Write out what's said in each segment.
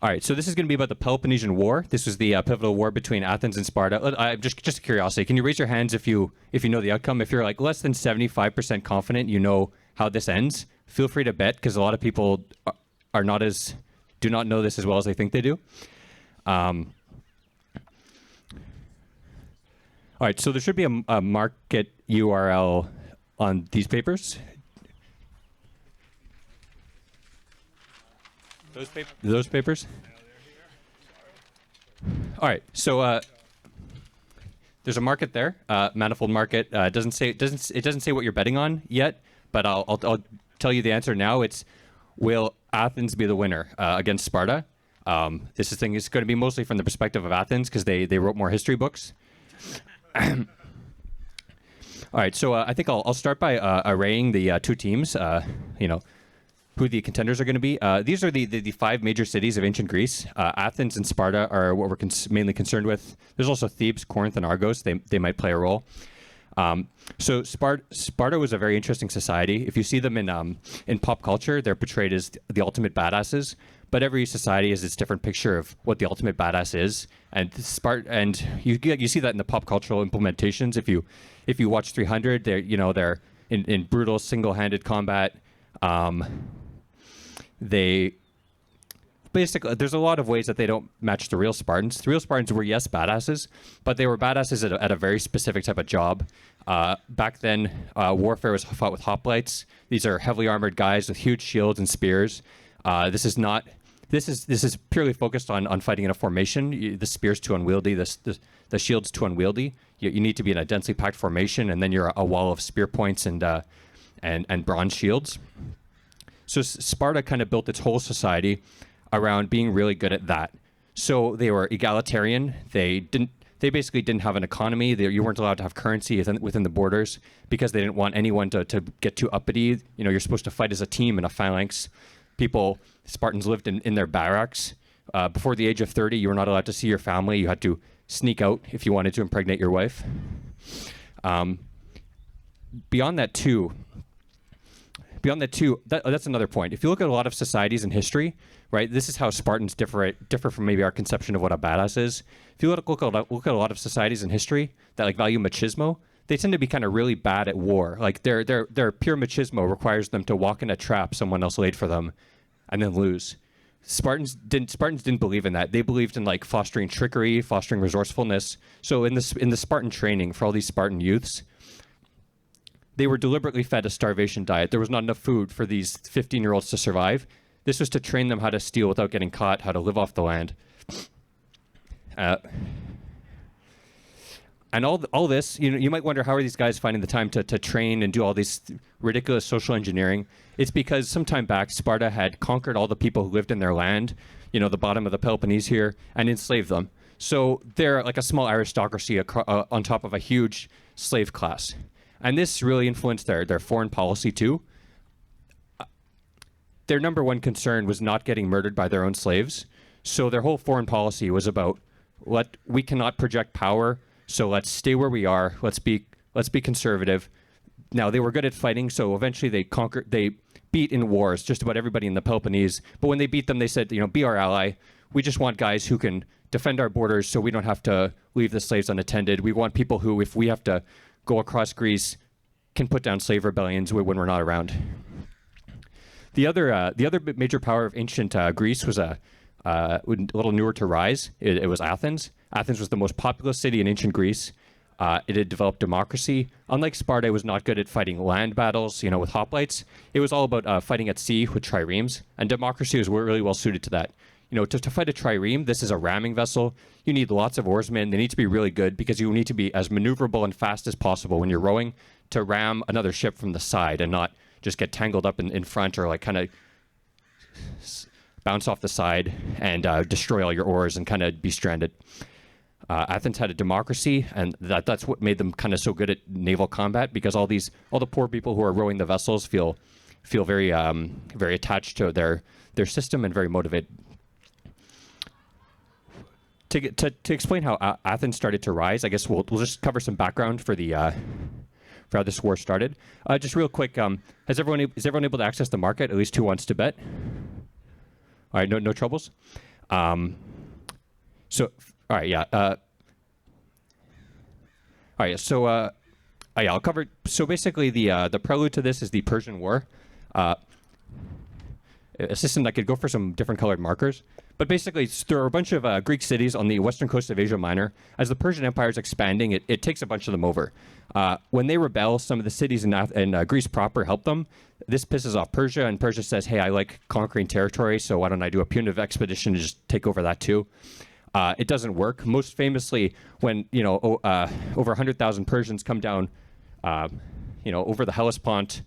All right, so this is going to be about the Peloponnesian War. This was the pivotal war between Athens and Sparta. Just a curiosity, can you raise your hands if you know the outcome? If you're like less than 75% confident you know how this ends, feel free to bet, because a lot of people do not know this as well as they think they do. All right, so there should be a market URL on these papers. Those papers? All right, so there's a market there, manifold market. It doesn't say what you're betting on yet, but I'll tell you the answer now. It's, will Athens be the winner against Sparta? This thing is going to be mostly from the perspective of Athens, because they wrote more history books. All right, so I think I'll start by arraying the two teams. Who the contenders are going to be. These are the five major cities of ancient Greece. Athens and Sparta are what we're mainly concerned with. There's also Thebes, Corinth, and Argos. They might play a role. So Sparta was a very interesting society. If you see them in pop culture, they're portrayed as the ultimate badasses. But every society has its different picture of what the ultimate badass is. And you see that in the pop cultural implementations. If you watch 300, they're in brutal single-handed combat. They basically, there's a lot of ways that they don't match the real Spartans. The real Spartans were, yes, badasses, but they were badasses at a very specific type of job. Back then, warfare was fought with hoplites. These are heavily armored guys with huge shields and spears. This is purely focused on fighting in a formation. The spear's too unwieldy. The shield's too unwieldy. You need to be in a densely packed formation, and then you're a wall of spear points and bronze shields. So Sparta kind of built its whole society around being really good at that. So they were egalitarian. They basically didn't have an economy. You weren't allowed to have currency within the borders, because they didn't want anyone to get too uppity. You're supposed to fight as a team in a phalanx. Spartans lived in their barracks. Before the age of 30, you were not allowed to see your family. You had to sneak out if you wanted to impregnate your wife. Beyond that too, that's another point. If you look at a lot of societies in history, right, this is how Spartans differ from maybe our conception of what a badass is. If you look at a lot of societies in history that value machismo, they tend to be kind of really bad at war. Their pure machismo requires them to walk in a trap someone else laid for them, and then lose. Spartans didn't believe in that. They believed in fostering trickery, fostering resourcefulness. So in the Spartan training for all these Spartan youths, they were deliberately fed a starvation diet. There was not enough food for these 15-year-olds to survive. This was to train them how to steal without getting caught, how to live off the land. And all this, you might wonder, how are these guys finding the time to train and do all these ridiculous social engineering? It's because some time back, Sparta had conquered all the people who lived in their land, the bottom of the Peloponnese here, and enslaved them. So they're like a small aristocracy on top of a huge slave class. And this really influenced their foreign policy too. Their number one concern was not getting murdered by their own slaves. So their whole foreign policy was about, we cannot project power, so let's stay where we are. Let's be conservative. Now, they were good at fighting, so eventually they beat in wars just about everybody in the Peloponnese. But when they beat them, they said, be our ally. We just want guys who can defend our borders so we don't have to leave the slaves unattended. We want people who, if we have to go across Greece, can put down slave rebellions when we're not around. The other major power of ancient Greece was a little newer to rise. It was Athens. Athens was the most populous city in ancient Greece. It had developed democracy. Unlike Sparta, it was not good at fighting land battles, with hoplites. It was all about fighting at sea with triremes, and democracy was really well suited to that. To fight a trireme, this is a ramming vessel. You need lots of oarsmen. They need to be really good, because you need to be as maneuverable and fast as possible when you're rowing to ram another ship from the side and not just get tangled up in front, or kind of bounce off the side and destroy all your oars and kind of be stranded. Athens had a democracy, and that's what made them kind of so good at naval combat, because all the poor people who are rowing the vessels feel very very attached to their system and very motivated. To explain how Athens started to rise, I guess we'll just cover some background for how this war started. Just real quick, is everyone able to access the market? At least who wants to bet? All right, no troubles. So, all right, yeah. All right, so yeah, I'll cover. So basically, the prelude to this is the Persian War, a system that could go for some different colored markers. But basically, there are a bunch of Greek cities on the western coast of Asia Minor. As the Persian Empire is expanding, it takes a bunch of them over. When they rebel, some of the cities in Greece proper help them. This pisses off Persia, and Persia says, hey, I like conquering territory, so why don't I do a punitive expedition to just take over that too? It doesn't work. Most famously, when over 100,000 Persians come down, over the Hellespont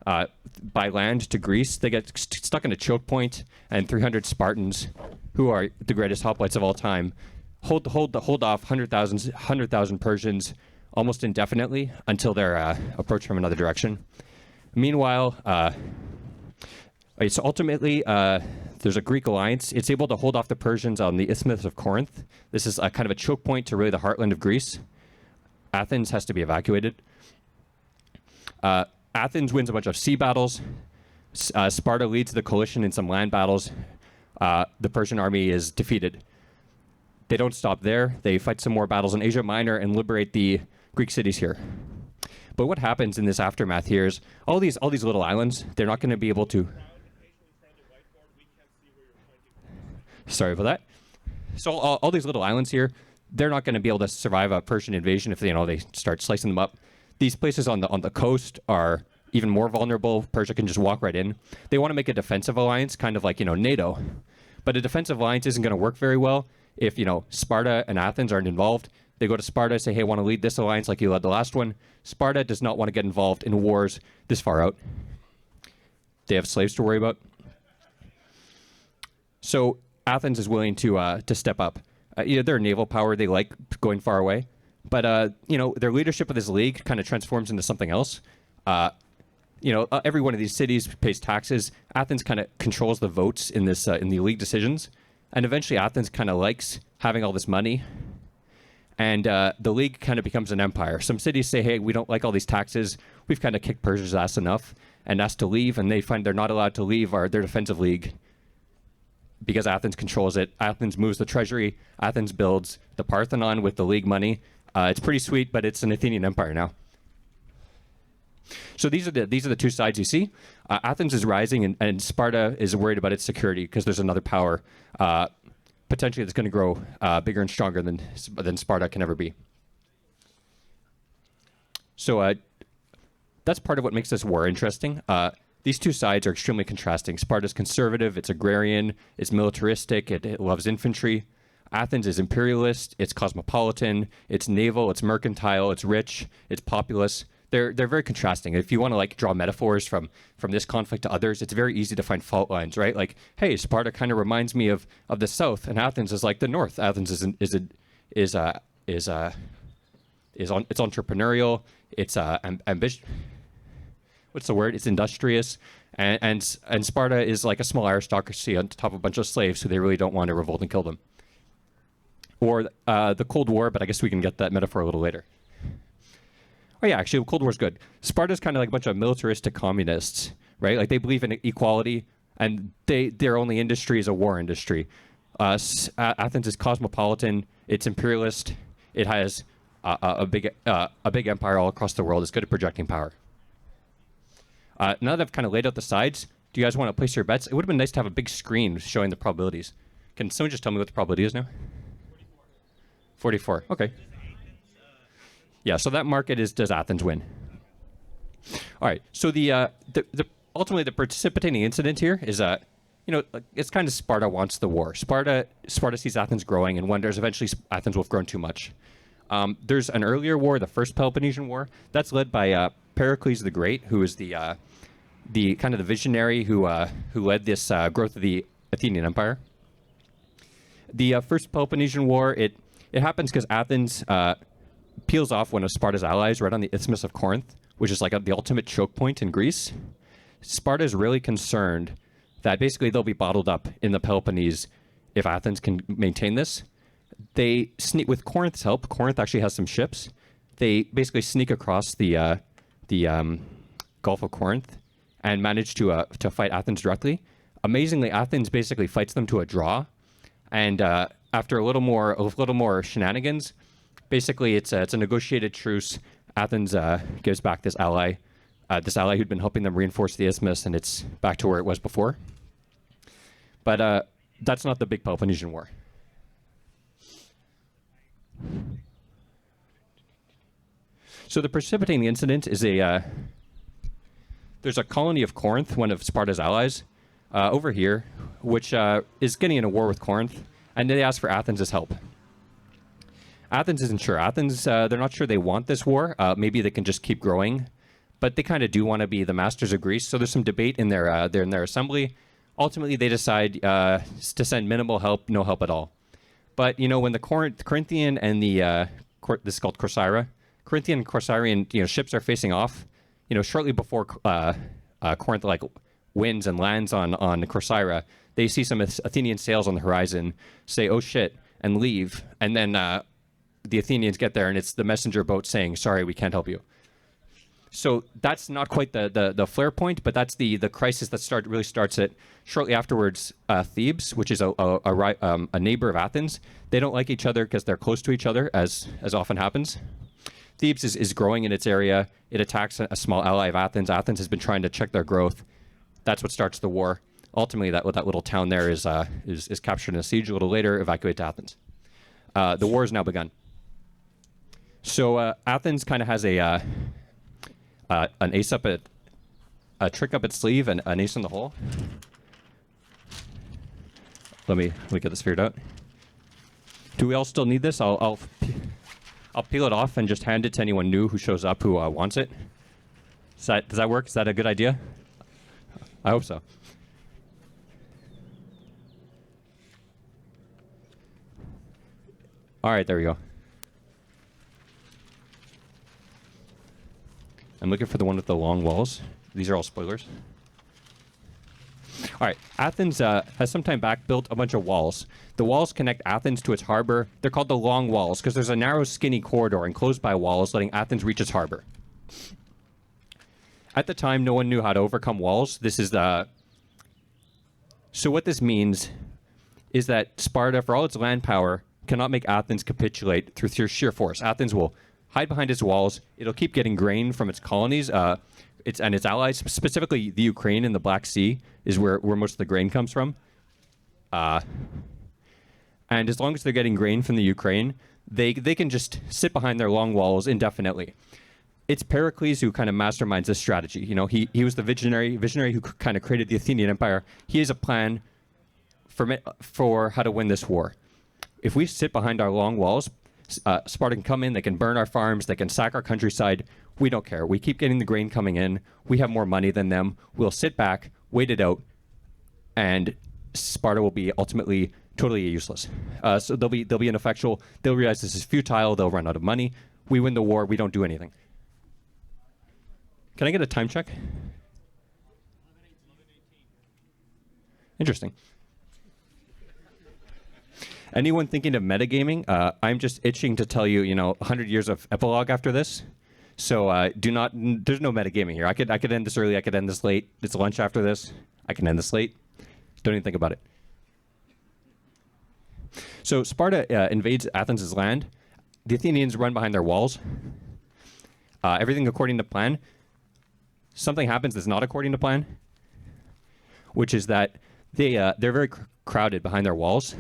by land to Greece, they get stuck in a choke point, and 300 Spartans, who are the greatest hoplites of all time, hold off 100,000 Persians almost indefinitely until they're approached from another direction. Meanwhile, so ultimately, there's a Greek alliance. It's able to hold off the Persians on the Isthmus of Corinth. This is a kind of a choke point to really the heartland of Greece. Athens has to be evacuated. Athens wins a bunch of sea battles. Sparta leads the coalition in some land battles. The Persian army is defeated. They don't stop there. They fight some more battles in Asia Minor and liberate the Greek cities here. But what happens in this aftermath here is all these little islands, they're not going to be able to... Sorry about that. So all these little islands here, they're not going to be able to survive a Persian invasion if they start slicing them up. These places on the coast are even more vulnerable. Persia can just walk right in. They want to make a defensive alliance, kind of like NATO. But a defensive alliance isn't going to work very well if Sparta and Athens aren't involved. They go to Sparta, say, hey, I want to lead this alliance like you led the last one. Sparta does not want to get involved in wars this far out. They have slaves to worry about. So Athens is willing to step up. They're a naval power. They like going far away. But, their leadership of this league kind of transforms into something else. Every one of these cities pays taxes. Athens kind of controls the votes in this in the league decisions. And eventually Athens kind of likes having all this money. And the league kind of becomes an empire. Some cities say, hey, we don't like all these taxes. We've kind of kicked Persia's ass enough and asked to leave. And they find they're not allowed to leave their defensive league because Athens controls it. Athens moves the treasury. Athens builds the Parthenon with the league money. It's pretty sweet, but it's an Athenian empire now. So these are the two sides you see. Athens is rising, and Sparta is worried about its security because there's another power potentially that's going to grow bigger and stronger than Sparta can ever be. So that's part of what makes this war interesting. These two sides are extremely contrasting. Sparta's conservative, it's agrarian, it's militaristic, it loves infantry. Athens is imperialist, it's cosmopolitan, it's naval, it's mercantile, it's rich, it's populous. They're very contrasting. If you want to draw metaphors from this conflict to others, it's very easy to find fault lines, right? Like, hey, Sparta kind of reminds me of the south, and Athens is like the north. Athens is entrepreneurial. It's ambitious. What's the word? It's industrious, and Sparta is like a small aristocracy on top of a bunch of slaves who they really don't want to revolt and kill them. Or the Cold War, but I guess we can get that metaphor a little later. Oh yeah, actually, the Cold War's good. Sparta's kind of like a bunch of militaristic communists, right? Like they believe in equality, and their only industry is a war industry. Athens is cosmopolitan. It's imperialist. It has a big empire all across the world. It's good at projecting power. Now that I've kind of laid out the sides, do you guys want to place your bets? It would have been nice to have a big screen showing the probabilities. Can someone just tell me what the probability is now? 44. Okay. Yeah, so that market is, does Athens win? All right, so the ultimately the precipitating incident here is it's kind of Sparta wants the war. Sparta sees Athens growing and wonders eventually Athens will have grown too much. There's an earlier war, the First Peloponnesian War, that's led by Pericles the Great, who is the kind of the visionary who led this growth of the Athenian Empire. The First Peloponnesian War, it happens because Athens peels off one of Sparta's allies right on the Isthmus of Corinth, which is like the ultimate choke point in Greece. Sparta is really concerned that basically they'll be bottled up in the Peloponnese if Athens can maintain this. They sneak with Corinth's help. Corinth actually has some ships. They basically sneak across the Gulf of Corinth and manage to fight Athens directly. Amazingly, Athens basically fights them to a draw, And after a little more shenanigans, basically it's a negotiated truce. Athens gives back this ally who'd been helping them reinforce the isthmus, and it's back to where it was before. But that's not the big Peloponnesian War. So the precipitating incident is there's a colony of Corinth, one of Sparta's allies, over here, which is getting in a war with Corinth, and they ask for Athens' help. Athens isn't sure. Athens, they're not sure they want this war. Maybe they can just keep growing, but they kind of do want to be the masters of Greece. So there's some debate in their assembly. Ultimately, they decide to send minimal help, no help at all. But when the Corinthian and the this is called Corcyra, Corinthian and Corcyrian ships are facing off, shortly before Corinth wins and lands on Corcyra, they see some Athenian sails on the horizon, say, "Oh shit," and leave. And then the Athenians get there, and it's the messenger boat saying, "Sorry, we can't help you." So that's not quite the flare point, but that's the crisis that really starts it. Shortly afterwards, Thebes, which is a neighbor of Athens, they don't like each other because they're close to each other, as often happens. Thebes is growing in its area. It attacks a small ally of Athens. Athens has been trying to check their growth. That's what starts the war. Ultimately, that little town there is captured in a siege. A little later, evacuated to Athens. The war has now begun. So Athens kind of has an ace up a trick up its sleeve and an ace in the hole. Let me get this figured out. Do we all still need this? I'll peel it off and just hand it to anyone new who shows up who wants it. Does that work? Is that a good idea? I hope so. All right, there we go. I'm looking for the one with the long walls. These are all spoilers. All right, Athens has some time back built a bunch of walls. The walls connect Athens to its harbor. They're called the long walls because there's a narrow, skinny corridor enclosed by walls letting Athens reach its harbor. At the time, no one knew how to overcome walls. So what this means is that Sparta, for all its land power, cannot make Athens capitulate through sheer force. Athens will hide behind its walls. It'll keep getting grain from its colonies, its allies, specifically the Ukraine and the Black Sea is where most of the grain comes from. And as long as they're getting grain from the Ukraine, they can just sit behind their long walls indefinitely. It's Pericles who kind of masterminds this strategy. He was the visionary who kind of created the Athenian Empire. He has a plan for how to win this war. If we sit behind our long walls, Sparta can come in, they can burn our farms, they can sack our countryside. We don't care. We keep getting the grain coming in. We have more money than them. We'll sit back, wait it out, and Sparta will be ultimately totally useless. So they'll be ineffectual. They'll realize this is futile. They'll run out of money. We win the war. We don't do anything. Can I get a time check? Interesting. Anyone thinking of metagaming? I'm just itching to tell you, 100 years of epilogue after this. So there's no metagaming here. I could end this early. I could end this late. It's lunch after this. I can end this late. Don't even think about it. So Sparta invades Athens' land. The Athenians run behind their walls. Everything according to plan. Something happens that's not according to plan, which is that they're very crowded behind their walls.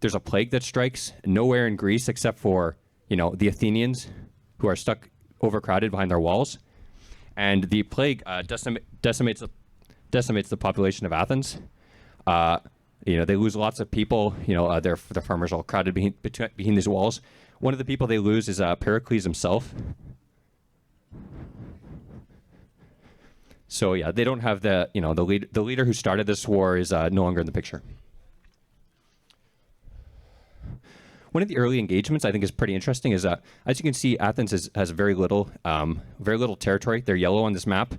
There's a plague that strikes nowhere in Greece except for, the Athenians who are stuck overcrowded behind their walls. And the plague decimates the population of Athens. They lose lots of people. Their farmers all crowded behind these walls. One of the people they lose is Pericles himself. So yeah, they don't have the leader who started this war is no longer in the picture. One of the early engagements I think is pretty interesting is, as you can see, Athens has very little territory. They're yellow on this map.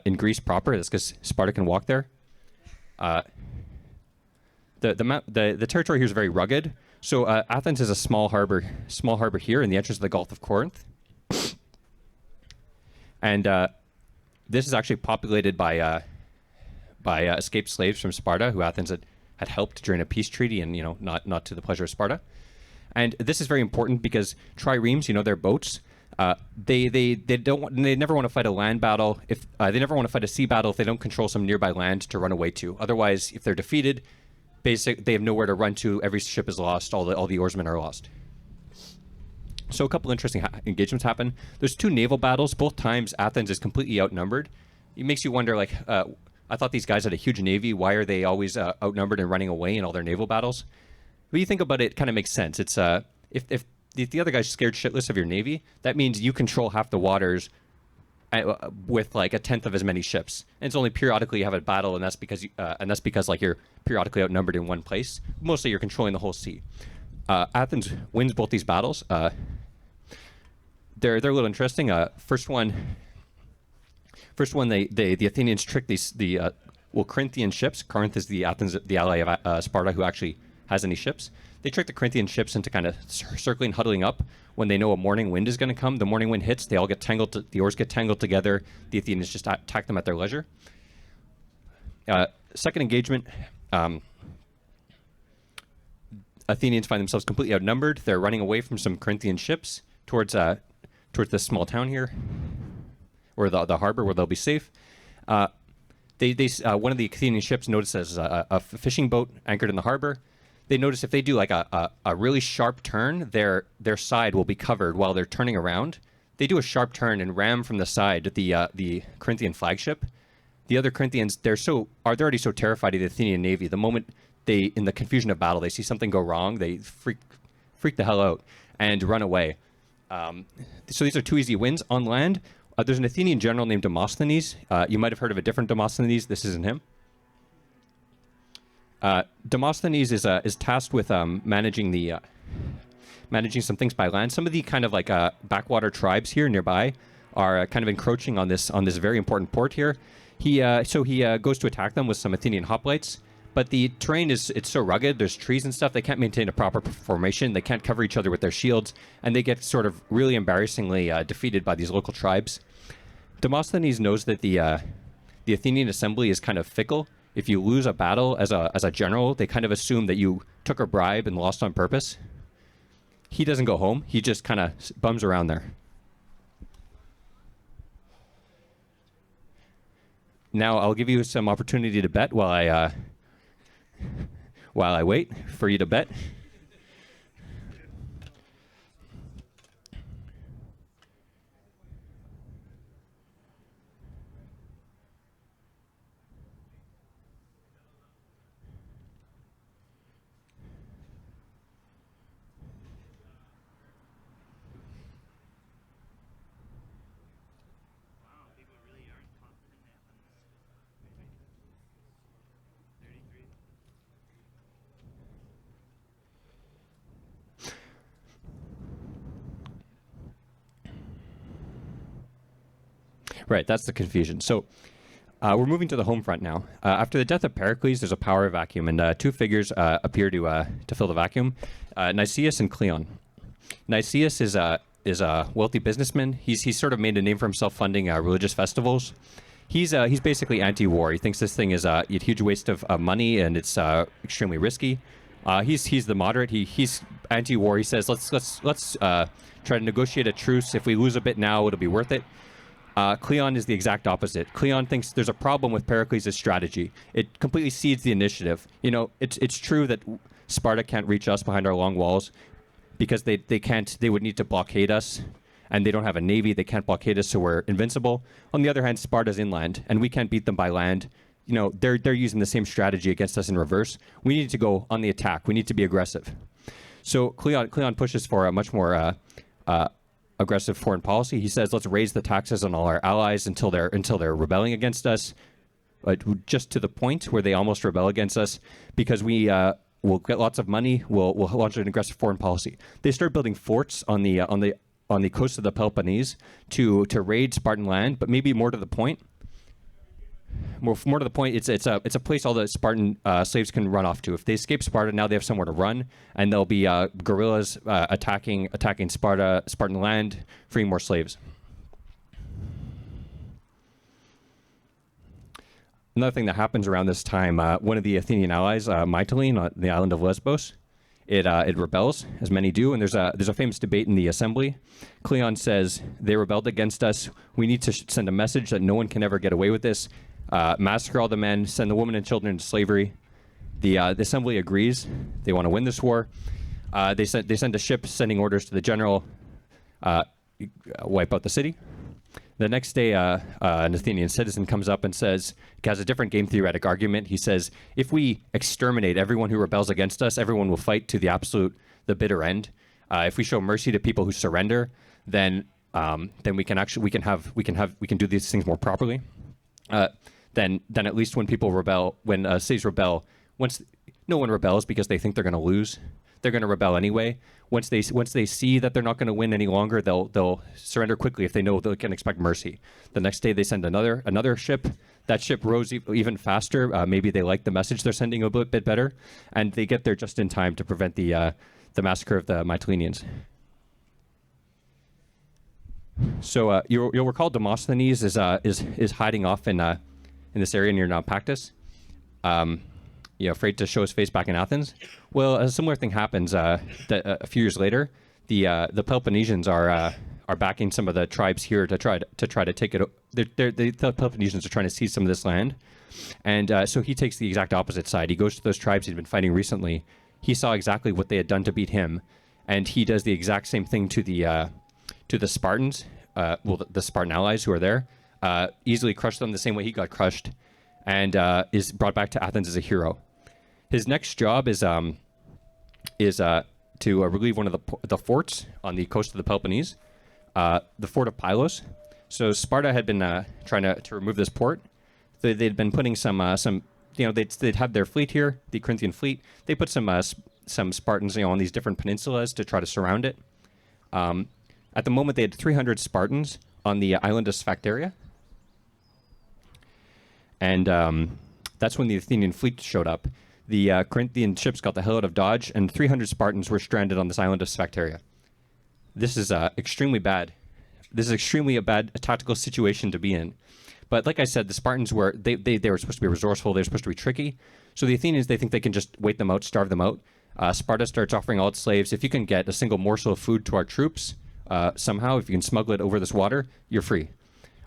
In Greece proper, that's because Sparta can walk there. The territory here is very rugged. So Athens is a small harbor here in the entrance of the Gulf of Corinth, and this is actually populated by escaped slaves from Sparta, who Athens had helped during a peace treaty, and not to the pleasure of Sparta. And this is very important because triremes, their boats, they never want to fight a land battle if they never want to fight a sea battle if they don't control some nearby land to run away to. Otherwise, if they're defeated, they have nowhere to run to. Every ship is lost. All the oarsmen are lost. So a couple interesting engagements happen. There's 2 naval battles. Both times Athens is completely outnumbered. It makes you wonder, I thought these guys had a huge navy. Why are they always outnumbered and running away in all their naval battles? When you think about it, it kind of makes sense. It's if the other guy's scared shitless of your navy, that means you control half the waters with like a tenth of as many ships. And it's only periodically you have a battle, and that's because you're periodically outnumbered in one place. Mostly you're controlling the whole sea. Athens wins both these battles. They're a little interesting. First one, the Athenians trick the Corinthian ships. Corinth is the ally of Sparta, who actually has any ships. They trick the Corinthian ships into kind of circling, huddling up when they know a morning wind is going to come. The morning wind hits, they all get tangled. The oars get tangled together. The Athenians just attack them at their leisure. Second engagement. Athenians find themselves completely outnumbered. They're running away from some Corinthian ships towards this small town here, or the harbor where they'll be safe. One of the Athenian ships notices a fishing boat anchored in the harbor. They notice if they do like a really sharp turn, their side will be covered while they're turning around. They do a sharp turn and ram from the side the Corinthian flagship. The other Corinthians, they're already so terrified of the Athenian navy. The moment in the confusion of battle, they see something go wrong, they freak the hell out and run away. So these are 2 easy wins on land. There's an Athenian general named Demosthenes. You might have heard of a different Demosthenes. This isn't him. Demosthenes is tasked with managing some things by land. Some of the kind of like backwater tribes here nearby are kind of encroaching on this very important port here. He goes to attack them with some Athenian hoplites. But the terrain it's so rugged, there's trees and stuff, they can't maintain a proper formation, they can't cover each other with their shields, and they get sort of really embarrassingly defeated by these local tribes. Demosthenes knows that the Athenian assembly is kind of fickle. If you lose a battle as a general, they kind of assume that you took a bribe and lost on purpose. He doesn't go home, he just kind of bums around there. Now I'll give you some opportunity to bet while I wait for you to bet. Right, that's the confusion. So we're moving to the home front now. After the death of Pericles, there's a power vacuum, and 2 figures appear to fill the vacuum: Nicias and Cleon. Nicias is a wealthy businessman. He's sort of made a name for himself funding religious festivals. He's basically anti-war. He thinks this thing is a huge waste of money, and it's extremely risky. He's the moderate. He's anti-war. He says let's try to negotiate a truce. If we lose a bit now, it'll be worth it. Cleon is the exact opposite. Cleon thinks there's a problem with Pericles' strategy. It completely cedes the initiative. It's true that Sparta can't reach us behind our long walls because they would need to blockade us, and they don't have a navy. They can't blockade us, so we're invincible. On the other hand, Sparta's inland, and we can't beat them by land. They're using the same strategy against us in reverse. We need to go on the attack. We need to be aggressive. So Cleon pushes for a much more aggressive foreign policy. He says, let's raise the taxes on all our allies until they're rebelling against us, just to the point where they almost rebel against us, because we'll get lots of money. We'll launch an aggressive foreign policy. They start building forts on the coast of the Peloponnese to raid Spartan land, but maybe more to the point. More to the point, it's a place all the Spartan slaves can run off to. If they escape Sparta, now they have somewhere to run, and there'll be guerrillas attacking Spartan land, freeing more slaves. Another thing that happens around this time, one of the Athenian allies, Mytilene, on the island of Lesbos, it rebels, as many do, and there's a famous debate in the assembly. Cleon says, they rebelled against us. We need to send a message that no one can ever get away with this. Massacre all the men, send the women and children into slavery. The assembly agrees. They want to win this war. They send a ship sending orders to the general, wipe out the city. The next day, an Athenian citizen comes up and says, he has a different game theoretic argument. He says, if we exterminate everyone who rebels against us, everyone will fight to the bitter end. If we show mercy to people who surrender, then we can do these things more properly. Then at least when people rebel, when cities rebel, once no one rebels because they think they're going to lose, they're going to rebel anyway. Once they see that they're not going to win any longer, they'll surrender quickly if they know they can expect mercy. The next day they send another ship. That ship rows even faster. Maybe they like the message they're sending a bit better, and they get there just in time to prevent the massacre of the Mytileneans. So you'll recall Demosthenes is hiding off in this area near Naupactus. Afraid to show his face back in Athens. Well, a similar thing happens a few years later. The Peloponnesians are backing some of the tribes here to try to take it. The Peloponnesians are trying to seize some of this land, and so he takes the exact opposite side. He goes to those tribes he'd been fighting recently. He saw exactly what they had done to beat him, and he does the exact same thing to the Spartans. The Spartan allies who are there, easily crushed them the same way he got crushed, and is brought back to Athens as a hero. His next job is to relieve one of the forts on the coast of the Peloponnese, the fort of Pylos. So Sparta had been trying to remove this port. They'd been putting they'd have their fleet here, the Corinthian fleet. They put some Spartans on these different peninsulas to try to surround it. At the moment, they had 300 Spartans on the island of Sphacteria. And that's when the Athenian fleet showed up. The Corinthian ships got the hell out of Dodge, and 300 Spartans were stranded on this island of Sphacteria. This is extremely bad. This is extremely a bad tactical situation to be in. But like I said, the Spartans were they were supposed to be resourceful. They were supposed to be tricky. So the Athenians, they think they can just wait them out, starve them out. Sparta starts offering all its slaves. If you can get a single morsel of food to our troops, somehow, if you can smuggle it over this water, you're free.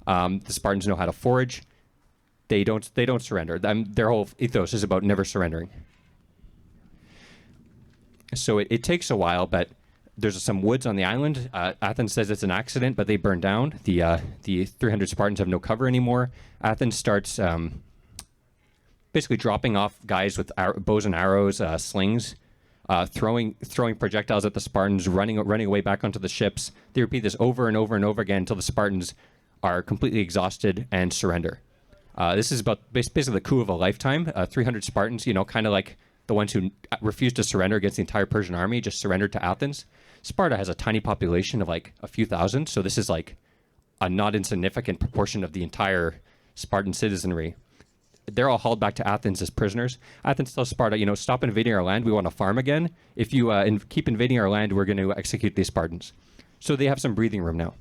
The Spartans know how to forage. They don't surrender. Their whole ethos is about never surrendering. So it takes a while, but there's some woods on the island. Athens says it's an accident, but they burn down. The 300 Spartans have no cover anymore. Athens starts basically dropping off guys with bows and arrows, slings, throwing projectiles at the Spartans, running away back onto the ships. They repeat this over and over and over again until the Spartans are completely exhausted and surrender. This is about basically the coup of a lifetime. 300 Spartans, kind of like the ones who refused to surrender against the entire Persian army, just surrendered to Athens. Sparta has a tiny population of like a few thousand, so this is like a not insignificant proportion of the entire Spartan citizenry. They're all hauled back to Athens as prisoners. Athens tells Sparta, stop invading our land. We want to farm again. If you keep invading our land, we're going to execute these Spartans. So they have some breathing room now.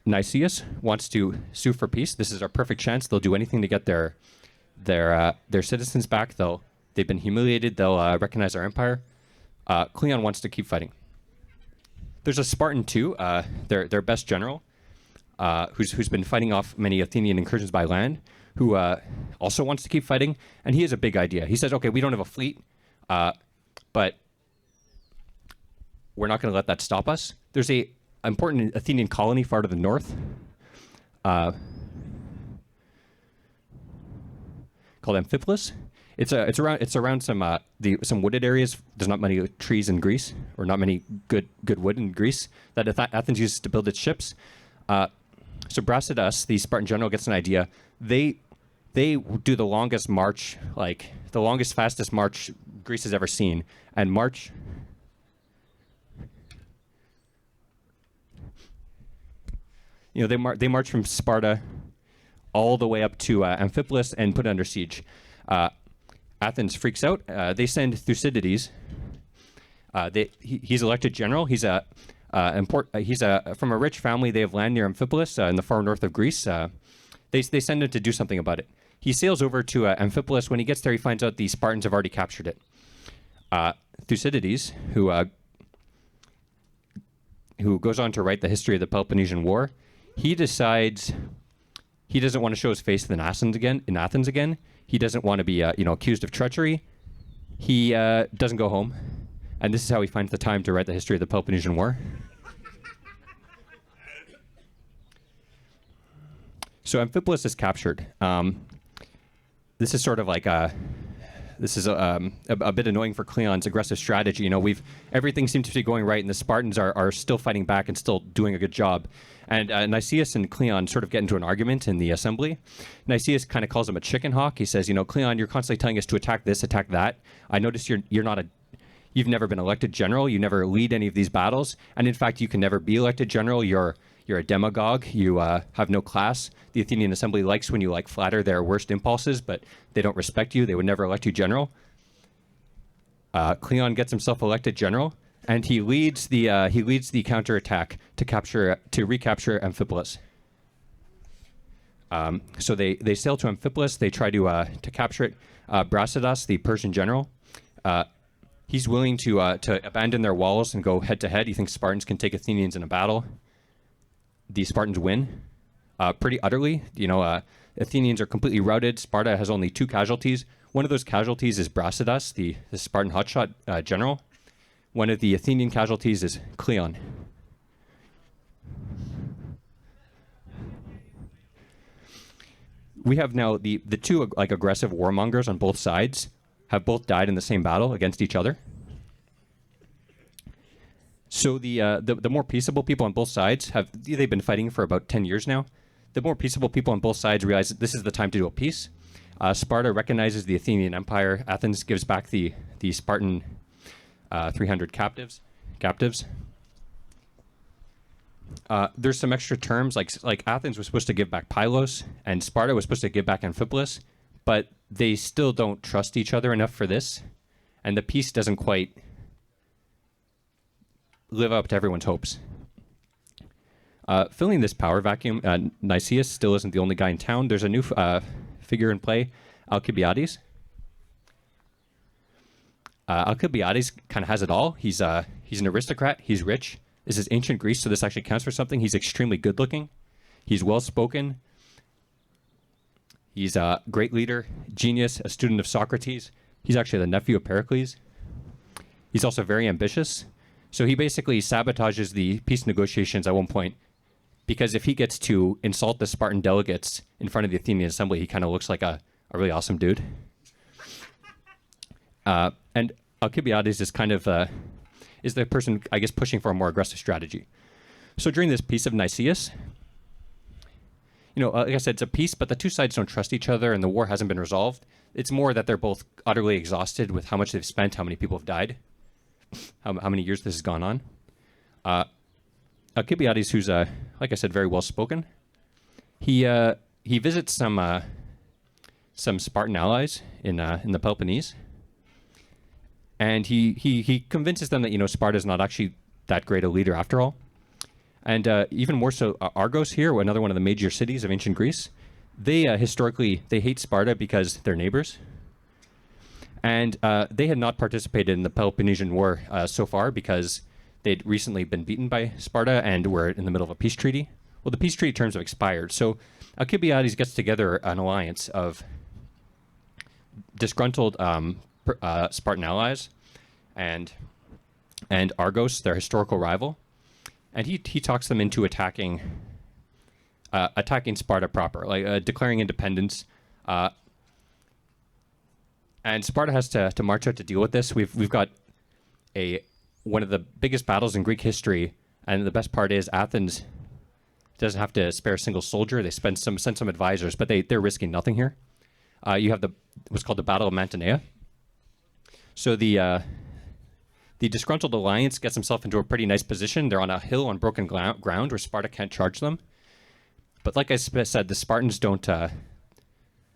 Nicias wants to sue for peace. This is our perfect chance. They'll do anything to get their citizens back. They've been humiliated. They'll recognize our empire. Cleon wants to keep fighting. There's a Spartan too, their best general, who's been fighting off many Athenian incursions by land, who also wants to keep fighting. And he has a big idea. He says, okay, we don't have a fleet, but we're not going to let that stop us. There's a important Athenian colony far to the north, called Amphipolis. It's around some wooded areas. There's not many trees in Greece, or not many good wood in Greece that Athens uses to build its ships. So Brasidas, the Spartan general, gets an idea. They do the longest march, like the longest, fastest march Greece has ever seen, and march. They march from Sparta all the way up to Amphipolis and put it under siege. Athens freaks out. They send Thucydides. He's elected general. He's from a rich family. They have land near Amphipolis in the far north of Greece. They send him to do something about it. He sails over to Amphipolis. When he gets there, he finds out the Spartans have already captured it. Thucydides, who goes on to write the history of the Peloponnesian War, he decides he doesn't want to show his face in Athens again. He doesn't want to be accused of treachery. He doesn't go home, and this is how he finds the time to write the history of the Peloponnesian War. So Amphipolis is captured. This is sort of like a bit annoying for Cleon's aggressive strategy. Everything seems to be going right, and the Spartans are still fighting back and still doing a good job. And Nicias and Cleon sort of get into an argument in the assembly. Nicias kind of calls him a chicken hawk. He says, Cleon, you're constantly telling us to attack this, attack that. I notice you've never been elected general. You never lead any of these battles, and in fact, you can never be elected general. You're a demagogue. You have no class. The Athenian assembly likes when you flatter their worst impulses, but they don't respect you. They would never elect you general. Cleon gets himself elected general, and he leads the counterattack to recapture Amphipolis. So they sail to Amphipolis. They try to capture it. Brasidas, the Persian general, he's willing to abandon their walls and go head to head. He thinks Spartans can take Athenians in a battle. The Spartans win pretty utterly. Athenians are completely routed. Sparta has only 2 casualties. One of those casualties is Brasidas, the Spartan hotshot general. One of the Athenian casualties is Cleon. We have now the two aggressive warmongers on both sides have both died in the same battle against each other. So the more peaceable people on both sides they've been fighting for about 10 years now. The more peaceable people on both sides realize that this is the time to do a peace. Sparta recognizes the Athenian Empire. Athens gives back the Spartan 300 captives. There's some extra terms, like Athens was supposed to give back Pylos, and Sparta was supposed to give back Amphipolis, but they still don't trust each other enough for this, and the peace doesn't quite live up to everyone's hopes. Filling this power vacuum, Nicias still isn't the only guy in town. There's a new figure in play, Alcibiades. Alcibiades kind of has it all. He's an aristocrat. He's rich. This is ancient Greece, so this actually counts for something. He's extremely good-looking. He's well-spoken. He's a great leader, genius, a student of Socrates. He's actually the nephew of Pericles. He's also very ambitious. So he basically sabotages the peace negotiations at one point, because if he gets to insult the Spartan delegates in front of the Athenian assembly, he kind of looks like a really awesome dude. And Alcibiades is kind of is the person, I guess, pushing for a more aggressive strategy. So during this peace of Nicias, like I said, it's a peace, but the two sides don't trust each other, and the war hasn't been resolved. It's more that they're both utterly exhausted with how much they've spent, how many people have died, how many years this has gone on. Alcibiades, who's like I said, very well spoken, he visits some Spartan allies in the Peloponnese, and he convinces them that Sparta is not actually that great a leader after all. And even more so, Argos here, another one of the major cities of ancient Greece, they historically hate Sparta because they're neighbors. And they had not participated in the Peloponnesian War so far because they'd recently been beaten by Sparta and were in the middle of a peace treaty. Well, the peace treaty terms have expired, so Alcibiades gets together an alliance of disgruntled Spartan allies and Argos, their historical rival. And he talks them into attacking Sparta proper, declaring independence. And Sparta has to march out to deal with this. We've got one of the biggest battles in Greek history, and the best part is Athens doesn't have to spare a single soldier. They send some advisors, but they're risking nothing here. You have what's called the Battle of Mantinea. So the disgruntled alliance gets himself into a pretty nice position. They're on a hill on broken ground where Sparta can't charge them. But like I said, the Spartans don't.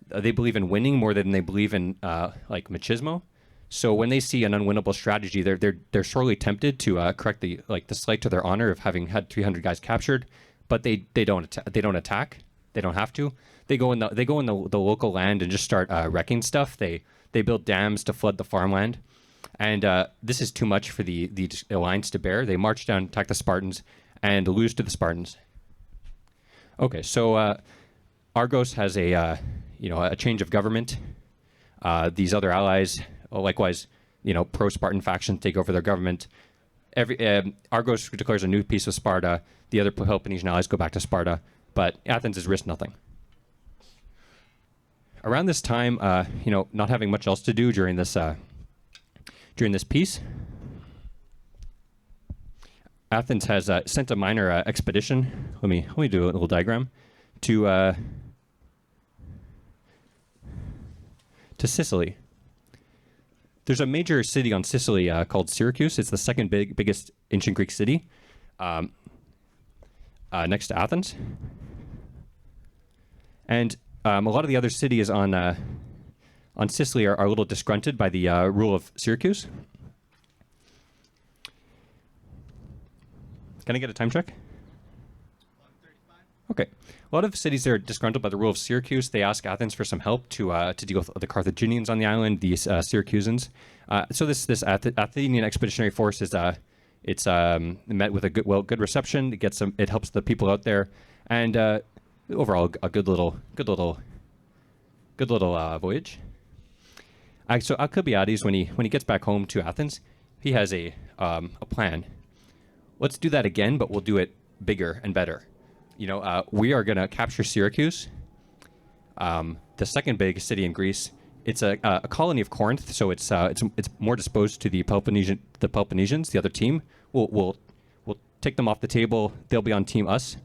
They believe in winning more than they believe in machismo. So when they see an unwinnable strategy, they're sorely tempted to correct the slight to their honor of having had 300 guys captured. But they don't attack. They don't have to. the local land and just start wrecking stuff. They build dams to flood the farmland, and this is too much for the alliance to bear. They march down, attack the Spartans, and lose to the Spartans. Okay, so Argos has a change of government. These other allies, likewise, pro-Spartan factions take over their government. Argos declares a new peace with Sparta. The other Peloponnesian allies go back to Sparta, but Athens has risked nothing. Around this time, not having much else to do during this peace, Athens has sent a minor expedition. Let me do a little diagram to Sicily. There's a major city on Sicily called Syracuse. It's the second biggest ancient Greek city, next to Athens. And a lot of the other cities on Sicily are a little disgruntled by the rule of Syracuse. Can I get a time check? Okay. A lot of cities are disgruntled by the rule of Syracuse. They ask Athens for some help to deal with the Carthaginians on the island, the Syracusans. So this Athenian expeditionary force is met with a good reception. It helps the people out there, and overall a good little voyage. So Alcibiades, when he gets back home to Athens, he has a plan. Let's do that again, but we'll do it bigger and better. We are going to capture Syracuse, the second biggest city in Greece. It's a colony of Corinth, so it's more disposed to the Peloponnesians, the other team. We'll take them off the table. They'll be on team us.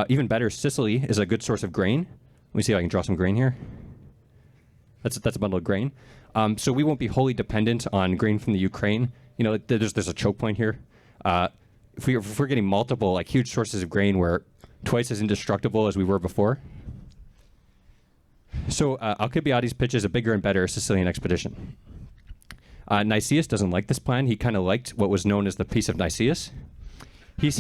Even better, Sicily is a good source of grain. Let me see if I can draw some grain here. That's a bundle of grain. So we won't be wholly dependent on grain from the Ukraine. There's a choke point here. If we're getting multiple huge sources of grain, we're twice as indestructible as we were before. So Alcibiades pitches a bigger and better Sicilian expedition. Nicias doesn't like this plan. He kind of liked what was known as the Peace of Nicias. He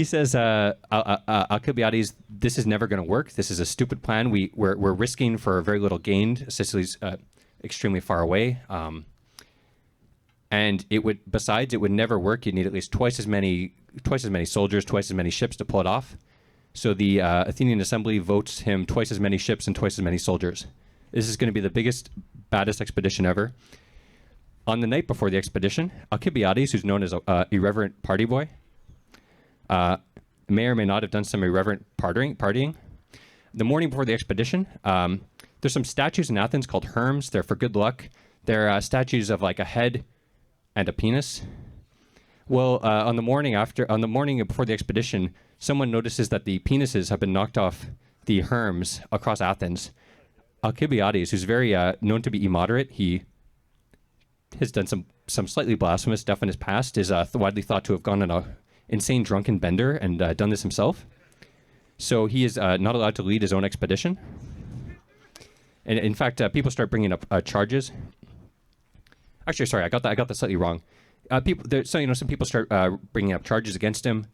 says, Alcibiades, this is never going to work. This is a stupid plan. We're risking for very little gain. Sicily's extremely far away. And it would never work. You'd need at least twice as many soldiers, twice as many ships to pull it off. So the Athenian assembly votes him twice as many ships and twice as many soldiers. This is going to be the biggest, baddest expedition ever. On the night before the expedition, Alcibiades, who's known as an irreverent party boy, may or may not have done some irreverent partying. The morning before the expedition, there's some statues in Athens called herms. They're for good luck. They're statues of a head and a penis. Well, on the morning before the expedition, someone notices that the penises have been knocked off the herms across Athens. Alcibiades, who's very known to be immoderate, he has done some slightly blasphemous stuff in his past, is widely thought to have gone on a insane drunken bender and done this himself. So he is not allowed to lead his own expedition. And in fact, people start bringing up charges. Actually, sorry, I got that slightly wrong. Some people start bringing up charges against him.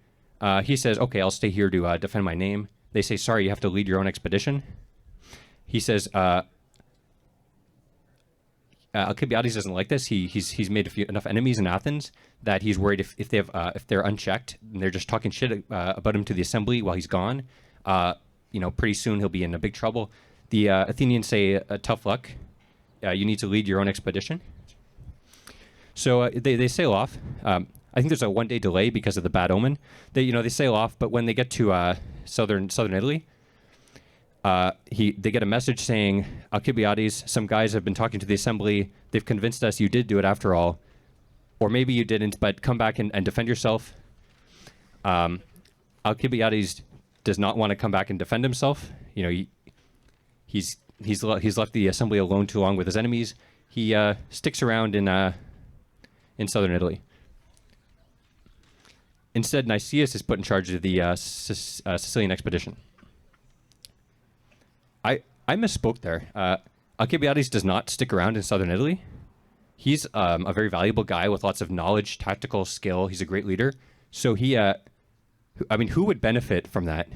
He says, "Okay, I'll stay here to defend my name." They say, "Sorry, you have to lead your own expedition." He says, Alcibiades doesn't like this. He's made enough enemies in Athens that he's worried if they're unchecked and they're just talking shit about him to the assembly while he's gone, pretty soon he'll be in a big trouble. The Athenians say, "Tough luck. You need to lead your own expedition." So they sail off. I think there's a 1-day delay because of the bad omen. They sail off, but when they get to southern Italy, they get a message saying, "Alcibiades, some guys have been talking to the assembly. They've convinced us you did do it after all, or maybe you didn't, but come back and defend yourself." Alcibiades does not want to come back and defend himself. He's left the assembly alone too long with his enemies. He sticks around in southern Italy. Instead, Nicias is put in charge of the Sicilian expedition. I misspoke there. Alcibiades does not stick around in southern Italy. He's a very valuable guy with lots of knowledge, tactical skill. He's a great leader. So who would benefit from that?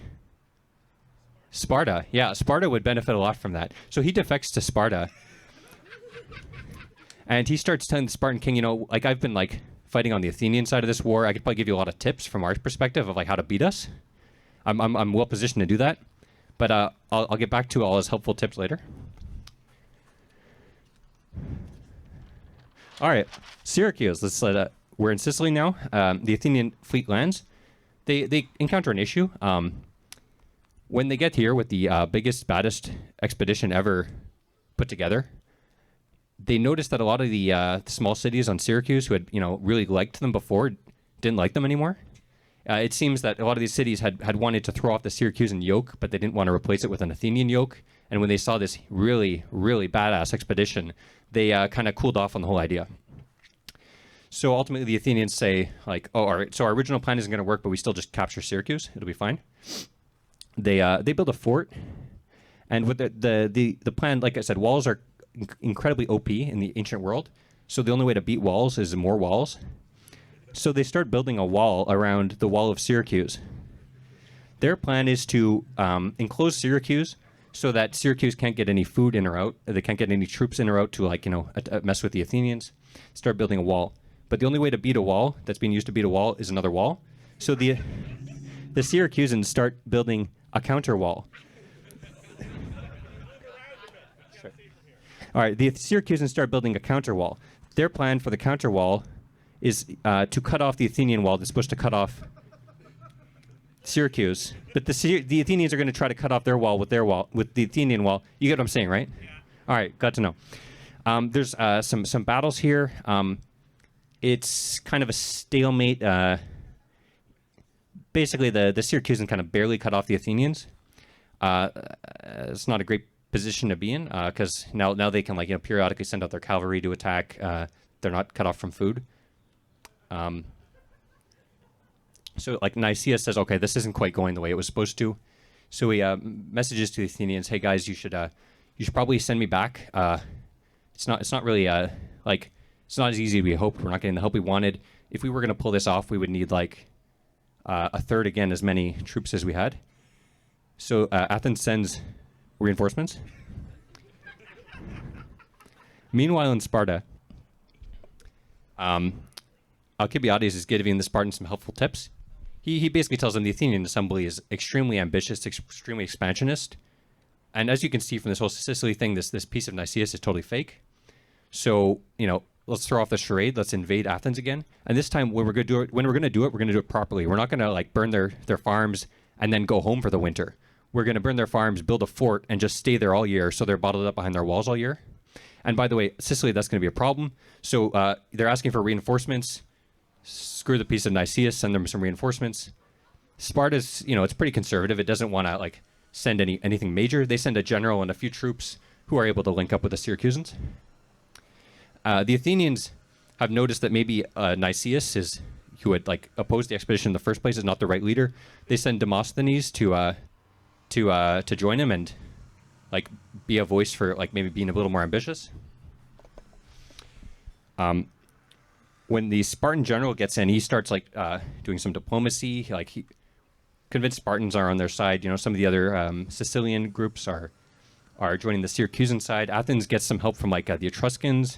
Sparta. Yeah, Sparta would benefit a lot from that. So he defects to Sparta, and he starts telling the Spartan king, like I've been like fighting on the Athenian side of this war. I could probably give you a lot of tips from our perspective of like how to beat us. I'm well positioned to do that, but I'll get back to all his helpful tips later. All right, Syracuse. We're in Sicily now. The Athenian fleet lands. They encounter an issue. When they get here with the biggest, baddest expedition ever put together, they noticed that a lot of the small cities on Syracuse who had really liked them before didn't like them anymore. It seems that a lot of these cities had wanted to throw off the Syracusan yoke, but they didn't want to replace it with an Athenian yoke. And when they saw this really, really badass expedition, they kind of cooled off on the whole idea. So ultimately, the Athenians say, like, "Oh, all right. So our original plan isn't going to work, but we still just capture Syracuse. It'll be fine." They build a fort, and with the plan, like I said, walls are incredibly OP in the ancient world. So the only way to beat walls is more walls. So they start building a wall around the wall of Syracuse. Their plan is to enclose Syracuse so that Syracuse can't get any food in or out. They can't get any troops in or out to mess with the Athenians. Start building a wall. But the only way to beat a wall that's being used to beat a wall is another wall. So the Syracusans start building a counter wall. All right, the Syracusans start building a counter wall. Their plan for the counter wall is to cut off the Athenian wall that's supposed to cut off Syracuse. But the Athenians are going to try to cut off their wall with the Athenian wall. You get what I'm saying, right? Yeah. All right, got to know. There's some battles here. It's kind of a stalemate. Basically, the Syracusans kind of barely cut off the Athenians. It's not a great position to be in because now they can periodically send out their cavalry to attack. They're not cut off from food. So Nicias says, okay, this isn't quite going the way it was supposed to. So he messages to the Athenians, hey guys, you should probably send me back. It's not really it's not as easy as we hoped. We're not getting the help we wanted. If we were going to pull this off, we would need a third again as many troops as we had. So Athens sends reinforcements. Meanwhile, in Sparta, Alcibiades is giving the Spartans some helpful tips. He basically tells them the Athenian assembly is extremely ambitious, extremely expansionist. And as you can see from this whole Sicily thing, this piece of Nicias is totally fake. So, let's throw off the charade. Let's invade Athens again. And this time, when we're going to do it properly. We're not going to burn their farms and then go home for the winter. We're going to burn their farms, build a fort, and just stay there all year so they're bottled up behind their walls all year. And by the way, Sicily, that's going to be a problem. So they're asking for reinforcements. Screw the piece of Nicias, send them some reinforcements. Sparta's, it's pretty conservative. It doesn't want to send anything major. They send a general and a few troops who are able to link up with the Syracusans. The Athenians have noticed that maybe Nicias who had opposed the expedition in the first place, is not the right leader. They send Demosthenes to join him and be a voice for maybe being a little more ambitious. When the Spartan general gets in, he starts doing some diplomacy. He convinced Spartans are on their side. Some of the other Sicilian groups are joining the Syracusan side. Athens gets some help from the Etruscans.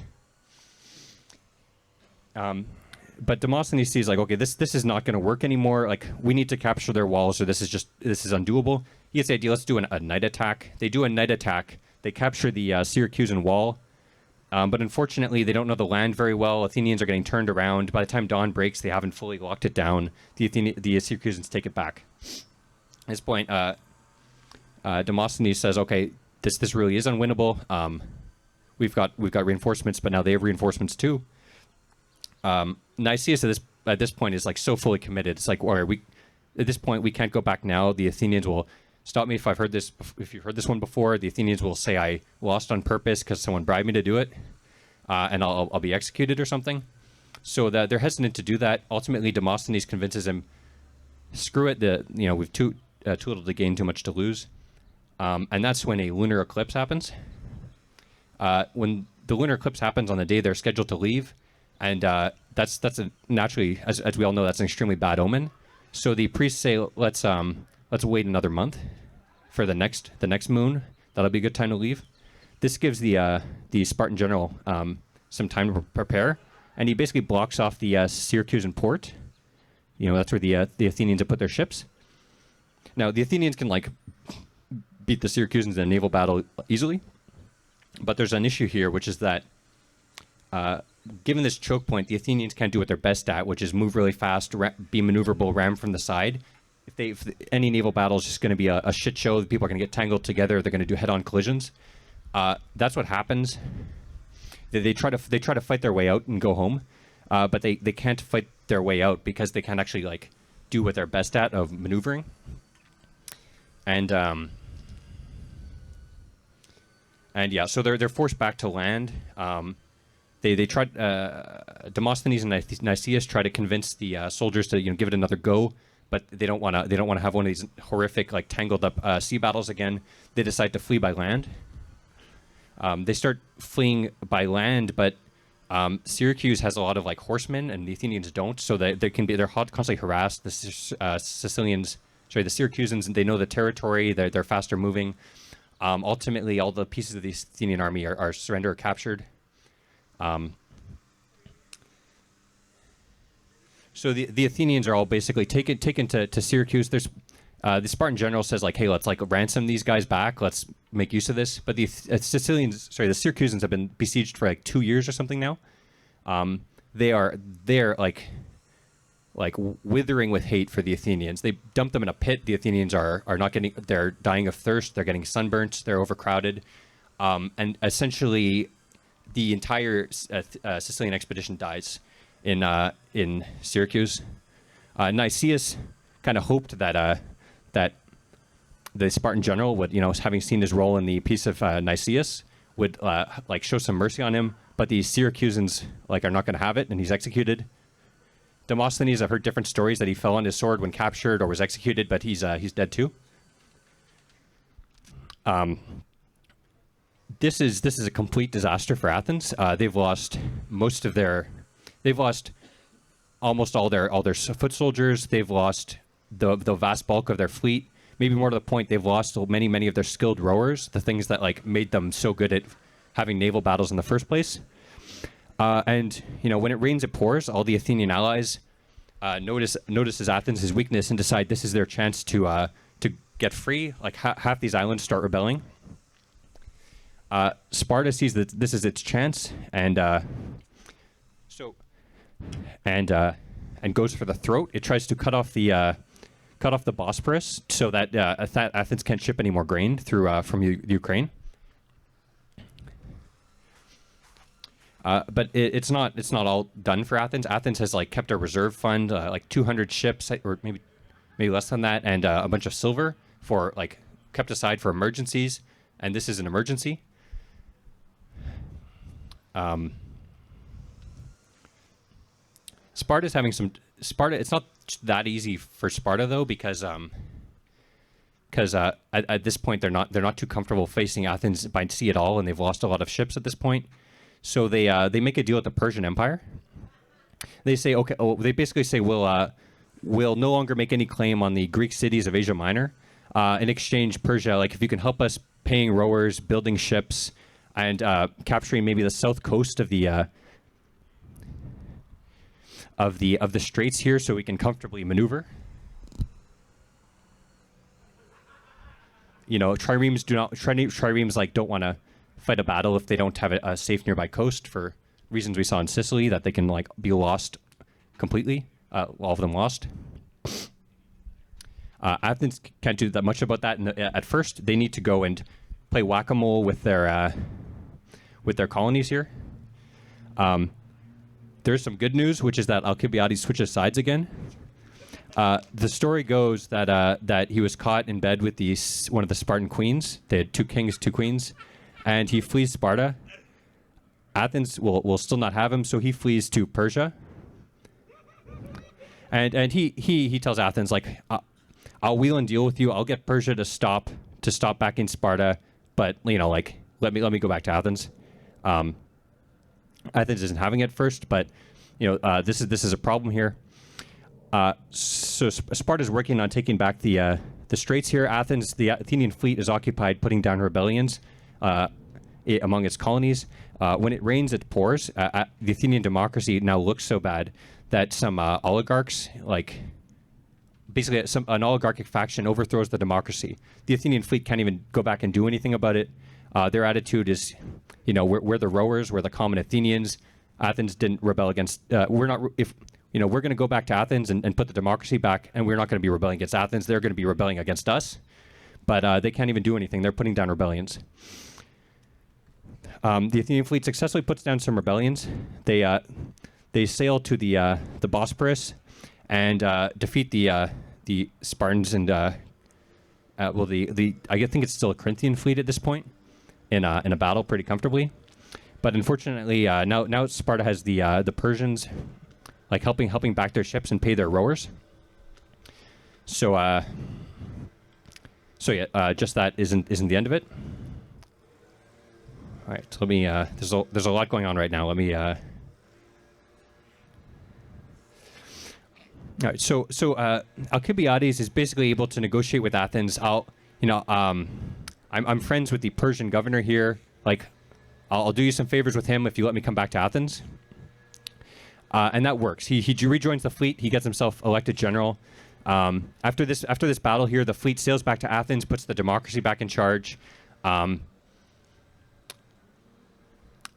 But Demosthenes sees okay, this is not going to work anymore. We need to capture their walls, or this is undoable. He gets the idea. Let's do a night attack. They do a night attack. They capture the Syracusan wall. But unfortunately, they don't know the land very well. Athenians are getting turned around. By the time dawn breaks, they haven't fully locked it down. The Syracusans take it back. At this point, Demosthenes says, "Okay, this really is unwinnable. We've got reinforcements, but now they have reinforcements too." Nicias at this point is so fully committed. It's all right, at this point we can't go back now. The Athenians will stop me if you've heard this one before. The Athenians will say I lost on purpose because someone bribed me to do it, and I'll be executed or something. So they're hesitant to do that. Ultimately, Demosthenes convinces him, screw it. We've too little to gain, too much to lose, and that's when a lunar eclipse happens. When the lunar eclipse happens on the day they're scheduled to leave, and that's naturally, as we all know, that's an extremely bad omen. So the priests say, let's wait another month. for the next moon. That'll be a good time to leave. This gives the Spartan general some time to prepare, and he basically blocks off the Syracusan port. That's where the Athenians have put their ships. Now the Athenians can beat the Syracusans in a naval battle easily, but there's an issue here, which is that given this choke point, the Athenians can't do what they're best at, which is move really fast, be maneuverable, ram from the side. If any naval battle is just going to be a shit show, people are going to get tangled together. They're going to do head-on collisions. That's what happens. They try to fight their way out and go home, but they can't fight their way out because they can't actually do what they're best at of maneuvering. And yeah, so they're forced back to land. They tried. Demosthenes and Nicias try to convince the soldiers to give it another go, but they don't want to have one of these horrific tangled up sea battles again. They decide to flee by land. They start fleeing by land, but Syracuse has a lot of horsemen, and the Athenians don't, so they're constantly harassed. The Syracusans, they know the territory. They're faster moving. Ultimately, all the pieces of the Athenian army are surrendered or captured. So the Athenians are all basically taken to Syracuse. There's the Spartan general says hey, let's ransom these guys back. Let's make use of this. But the Syracusans have been besieged for 2 years or something now. They're withering with hate for the Athenians. They dump them in a pit. The Athenians are not getting. They're dying of thirst. They're getting sunburnt. They're overcrowded, and essentially, the entire Sicilian expedition dies in Syracuse. Nicias kind of hoped that the Spartan general would, having seen his role in the Peace of Nicias, would show some mercy on him. But the Syracusans are not going to have it, and he's executed. Demosthenes, I've heard different stories that he fell on his sword when captured or was executed, but he's dead too. This is a complete disaster for Athens. They've lost almost all their foot soldiers. They've lost the vast bulk of their fleet. Maybe more to the point, they've lost many of their skilled rowers, the things that made them so good at having naval battles in the first place. And when it rains, it pours. All the Athenian allies notices Athens' weakness and decide this is their chance to get free. Half these islands start rebelling. Sparta sees that this is its chance, and goes for the throat. It tries to cut off the Bosporus so that Athens can't ship any more grain through from Ukraine. But it's not all done for Athens. Athens has kept a reserve fund, 200 ships, or maybe less than that, and a bunch of silver for kept aside for emergencies. And this is an emergency. Sparta's having some. It's not that easy for Sparta though, because at this point they're not too comfortable facing Athens by sea at all, and they've lost a lot of ships at this point. So they make a deal with the Persian Empire. They say they basically say we'll no longer make any claim on the Greek cities of Asia Minor. In exchange, Persia, if you can help us paying rowers, building ships, and capturing maybe the south coast of the straits here, so we can comfortably maneuver. Triremes don't want to fight a battle if they don't have a safe nearby coast, for reasons we saw in Sicily, that they can be lost completely, all of them lost. Athens can't do that much about that at first. They need to go and play whack-a-mole with their colonies here. There's some good news, which is that Alcibiades switches sides again. The story goes that he was caught in bed with one of the Spartan queens. They had 2 kings, 2 queens, and he flees Sparta. Athens will still not have him, so he flees to Persia. And he tells Athens I'll wheel and deal with you. I'll get Persia to stop backing Sparta, but let me go back to Athens. Athens isn't having it first, but this is a problem here. So Sparta's working on taking back the the straits here. Athens, the Athenian fleet is occupied putting down rebellions among its colonies. When it rains, it pours. The Athenian democracy now looks so bad that some oligarchs, like basically an oligarchic faction, overthrows the democracy. The Athenian fleet can't even go back and do anything about it. Their attitude is, we're the rowers, we're the common Athenians. Athens didn't rebel against. We're going to go back to Athens and put the democracy back, and we're not going to be rebelling against Athens. They're going to be rebelling against us, but they can't even do anything. They're putting down rebellions. The Athenian fleet successfully puts down some rebellions. They sail to the Bosporus and defeat the Spartans and I think it's still a Corinthian fleet at this point in a battle pretty comfortably. But unfortunately, now Sparta has the Persians like helping back their ships and pay their rowers. So just that isn't the end of it. All right, so let me. There's a lot going on right now. Let me. All right, so Alcibiades is basically able to negotiate with Athens. I'm friends with the Persian governor here. Like, I'll do you some favors with him if you let me come back to Athens. And that works. He rejoins the fleet. He gets himself elected general. After this battle here, the fleet sails back to Athens, puts the democracy back in charge. And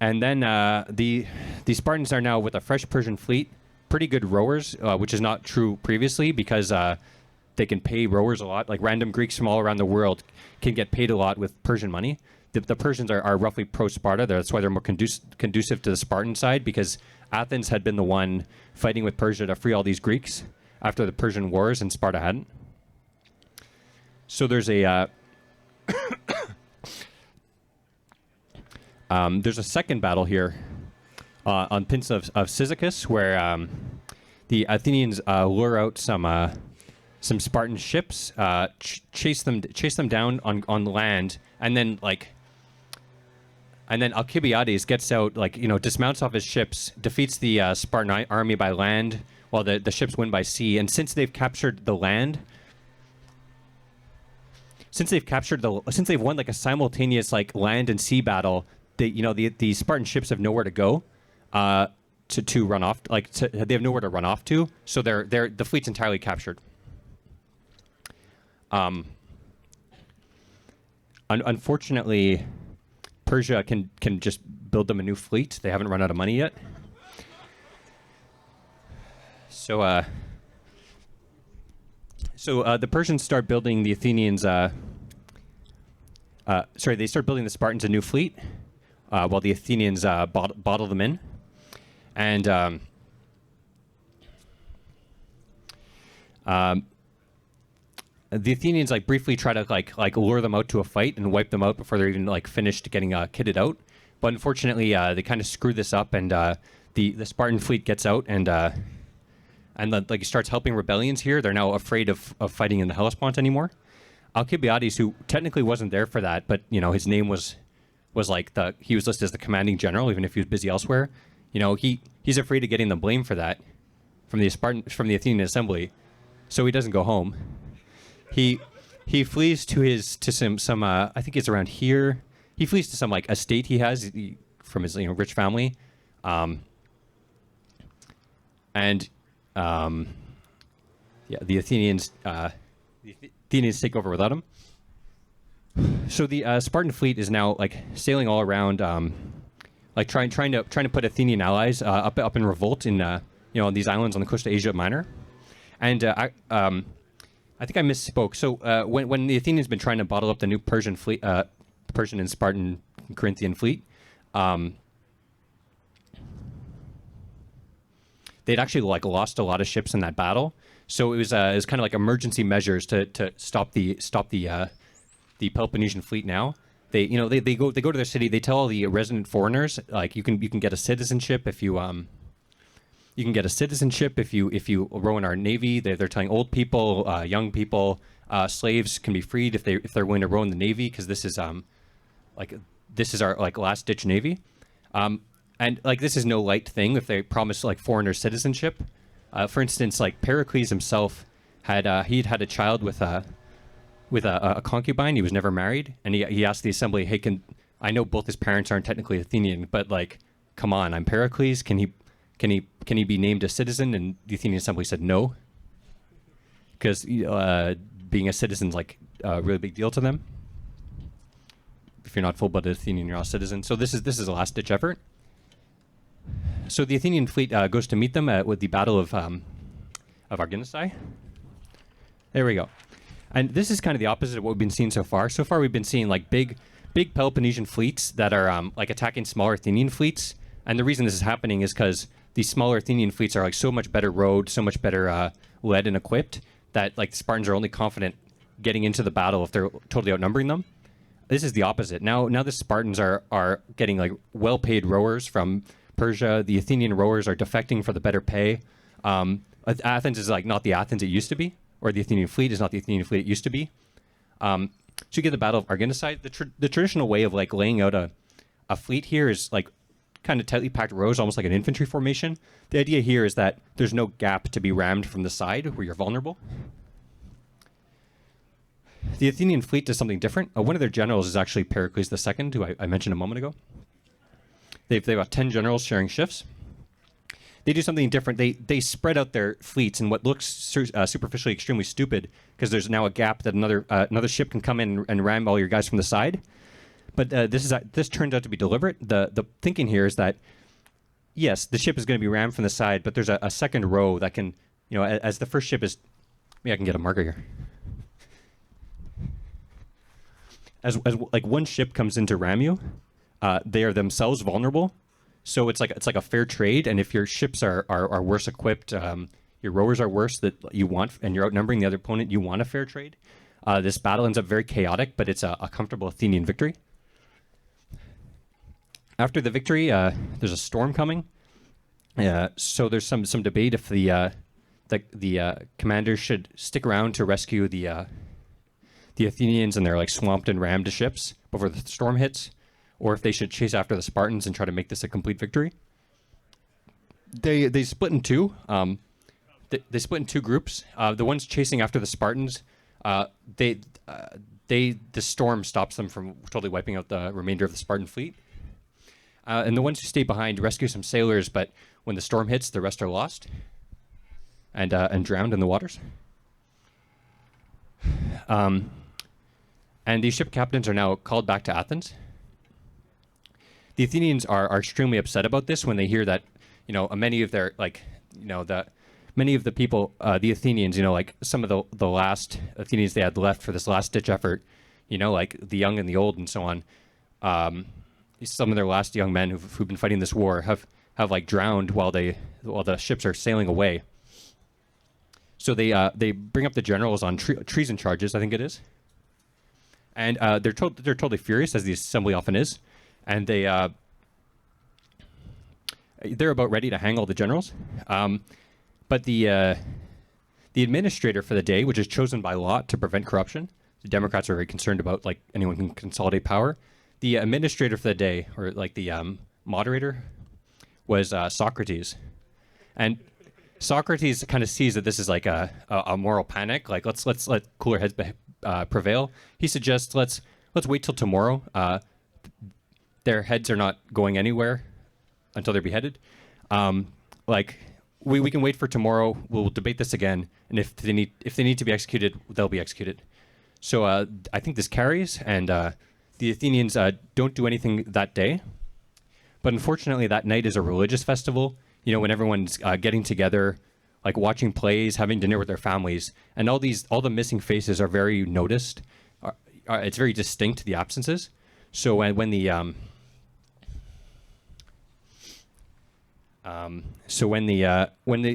then the Spartans are now with a fresh Persian fleet, pretty good rowers, which is not true previously because they can pay rowers a lot. Like random Greeks from all around the world can get paid a lot with Persian money. The Persians are roughly pro-Sparta. That's why they're more conducive to the Spartan side, because Athens had been the one fighting with Persia to free all these Greeks after the Persian Wars, and Sparta hadn't. So there's a there's a second battle here on Pince of Cyzicus, where the Athenians lure out some Spartan ships, chase them down on land, and then Alcibiades gets out, dismounts off his ships, defeats the Spartan army by land, while the ships win by sea. And since they've captured the land, since they've won like a simultaneous land and sea battle, the Spartan ships have nowhere to go to run off. They have nowhere to run off to, so the fleet's entirely captured. Unfortunately, Persia can just build them a new fleet. They haven't run out of money yet. So the Persians start building the Athenians. They start building the Spartans a new fleet, while the Athenians bottle them in, and the Athenians briefly try to lure them out to a fight and wipe them out before they're even finished getting kitted out. But unfortunately, they kind of screw this up, and the Spartan fleet gets out and starts helping rebellions here. They're now afraid of fighting in the Hellespont anymore. Alcibiades, who technically wasn't there for that, but his name was he was listed as the commanding general, even if he was busy elsewhere. He's afraid of getting the blame for that from the Athenian assembly, so he doesn't go home. He flees to some I think it's around here. He flees to some estate he has from his rich family, the Athenians take over without him. So the Spartan fleet is now sailing all around, trying to put Athenian allies up in revolt in on these islands on the coast of Asia Minor, and I think I misspoke. So when the Athenians been trying to bottle up the new Persian fleet, Persian and Spartan Corinthian fleet, they'd actually lost a lot of ships in that battle. So it was kind of emergency measures to stop the Peloponnesian fleet. Now they go to their city. They tell all the resident foreigners you can get a citizenship if you row in our navy. They're telling old people, young people, slaves can be freed if they're willing to row in the navy, because this is our last ditch navy. And this is no light thing if they promise foreigner citizenship. For instance, Pericles himself had a child with with a concubine. He was never married, and he asked the assembly, "Hey, I know both his parents aren't technically Athenian, but like, come on, I'm Pericles. Can he be named a citizen?" And the Athenian assembly said no, because being a citizen's like a really big deal to them. If you're not full-blooded Athenian, you're not a citizen. So this is a last-ditch effort. So the Athenian fleet goes to meet them with the Battle of Arginusai. There we go. And this is kind of the opposite of what we've been seeing so far. So far, we've been seeing like big Peloponnesian fleets that are like attacking smaller Athenian fleets. And the reason this is happening is because these smaller Athenian fleets are like so much better rowed, so much better led and equipped that like the Spartans are only confident getting into the battle if they're totally outnumbering them. This is the opposite. Now the Spartans are getting like well-paid rowers from Persia. The Athenian rowers are defecting for the better pay. Athens is like not the Athens it used to be, or the Athenian fleet is not the Athenian fleet it used to be. So you get the Battle of Arginusai. The traditional way of like laying out a fleet here is like kind of tightly packed rows, almost like an infantry formation. The idea here is that there's no gap to be rammed from the side where you're vulnerable. The Athenian fleet does something different. One of their generals is actually Pericles II, who I mentioned a moment ago. They've got 10 generals sharing shifts. They do something different. They spread out their fleets in what looks superficially extremely stupid, because there's now a gap that another ship can come in and ram all your guys from the side. But this turns out to be deliberate. The thinking here is that, yes, the ship is going to be rammed from the side, but there's a second row that can, as the first ship is... Maybe I can get a marker here. As like one ship comes in to ram you, they are themselves vulnerable. So it's like a fair trade. And if your ships are worse equipped, your rowers are worse that you want, and you're outnumbering the other opponent, you want a fair trade. This battle ends up very chaotic, but it's a comfortable Athenian victory. After the victory, there's a storm coming. So there's some debate if the commanders should stick around to rescue the Athenians and their like swamped and rammed ships before the storm hits, or if they should chase after the Spartans and try to make this a complete victory. They split in two. They split in two groups. The ones chasing after the Spartans, the storm stops them from totally wiping out the remainder of the Spartan fleet. And the ones who stay behind rescue some sailors, but when the storm hits, the rest are lost and drowned in the waters. And these ship captains are now called back to Athens. The Athenians are extremely upset about this when they hear that, many of their many of the people, the Athenians, like some of the last Athenians they had left for this last ditch effort, like the young and the old and so on. Some of their last young men who've been fighting this war have like drowned while the ships are sailing away. So they bring up the generals on treason charges, I think it is. And they're totally furious, as the assembly often is, and they're about ready to hang all the generals. But the administrator for the day, which is chosen by lot to prevent corruption, the Democrats are very concerned about like anyone can consolidate power. The administrator for the day, or like the moderator, was Socrates, and Socrates kind of sees that this is like a moral panic. Like let's let cooler heads prevail. He suggests let's wait till tomorrow. Their heads are not going anywhere until they're beheaded. Like we can wait for tomorrow. We'll debate this again, and if they need to be executed, they'll be executed. So I think this carries, and the Athenians don't do anything that day. But unfortunately, that night is a religious festival. When everyone's getting together, like watching plays, having dinner with their families, and all the missing faces are very noticed. It's very distinct, the absences. So when the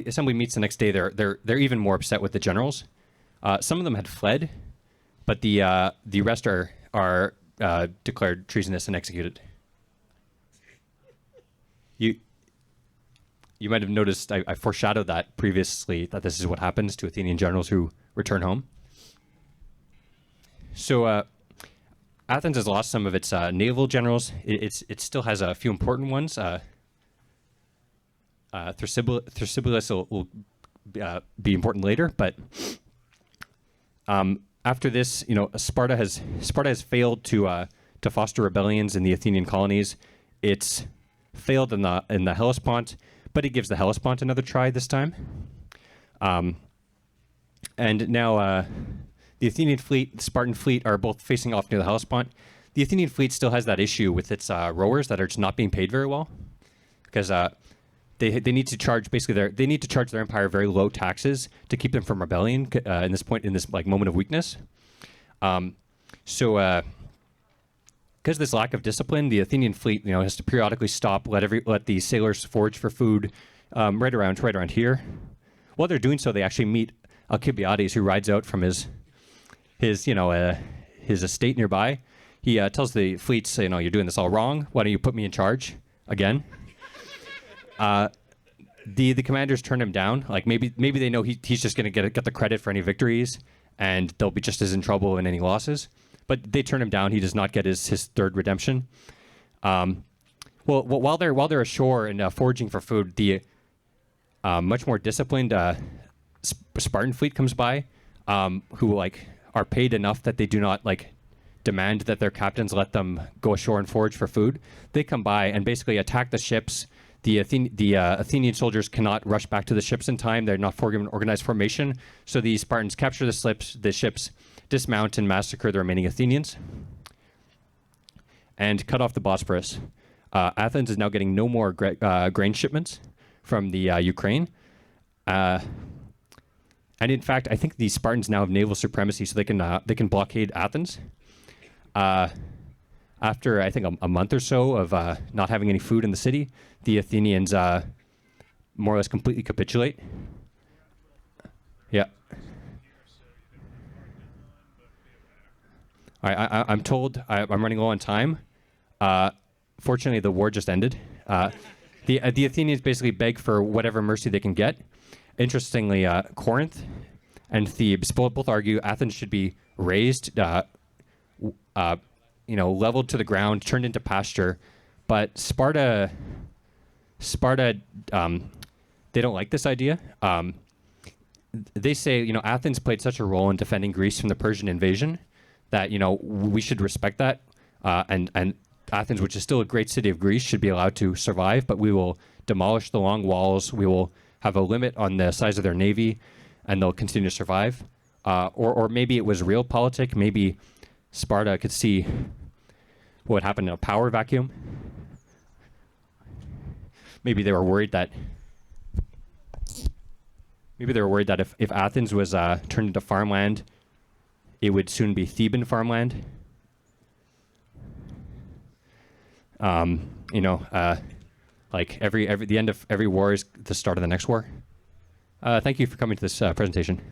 assembly meets the next day, they're even more upset with the generals. Some of them had fled, but the rest are declared treasonous and executed. You might have noticed I foreshadowed that previously, that this is what happens to Athenian generals who return home. So Athens has lost some of its naval generals. It still has a few important ones. Thrasybulus will be important later, but After this, Sparta has failed to foster rebellions in the Athenian colonies. It's failed in the Hellespont, but it gives the Hellespont another try this time. And now the Athenian fleet, the Spartan fleet are both facing off near the Hellespont. The Athenian fleet still has that issue with its rowers that are just not being paid very well, because they need to charge they need to charge their empire very low taxes to keep them from rebellion in this like moment of weakness. So because of this lack of discipline, the Athenian fleet has to periodically stop, let the sailors forage for food right around here. While they're doing so, they actually meet Alcibiades, who rides out from his estate nearby. He tells the fleets, you're doing this all wrong. Why don't you put me in charge again? The commanders turn him down. Like maybe they know he's just going to get the credit for any victories, and they'll be just as in trouble in any losses. But they turn him down. He does not get his third redemption. Well, while they're ashore and foraging for food, the much more disciplined Spartan fleet comes by, who are paid enough that they do not demand that their captains let them go ashore and forage for food. They come by and basically attack the ships. The Athenian soldiers cannot rush back to the ships in time. They're not given organized formation. So the Spartans capture the ships, dismount, and massacre the remaining Athenians, and cut off the Bosporus. Athens is now getting no more grain shipments from the Ukraine. And in fact, I think the Spartans now have naval supremacy, so they can blockade Athens. After, I think, a month or so of not having any food in the city, the Athenians more or less completely capitulate. Yeah. All right, I'm told I'm running low on time. Fortunately, the war just ended. The Athenians basically beg for whatever mercy they can get. Interestingly, Corinth and Thebes both argue Athens should be razed, leveled to the ground, turned into pasture. But Sparta, they don't like this idea. They say, Athens played such a role in defending Greece from the Persian invasion that, we should respect that. And Athens, which is still a great city of Greece, should be allowed to survive, but we will demolish the long walls. We will have a limit on the size of their navy, and they'll continue to survive. Or maybe it was realpolitik. Maybe Sparta could see what would happen in a power vacuum. Maybe they were worried that if Athens was turned into farmland, it would soon be Theban farmland. The end of every war is the start of the next war. Thank you for coming to this presentation.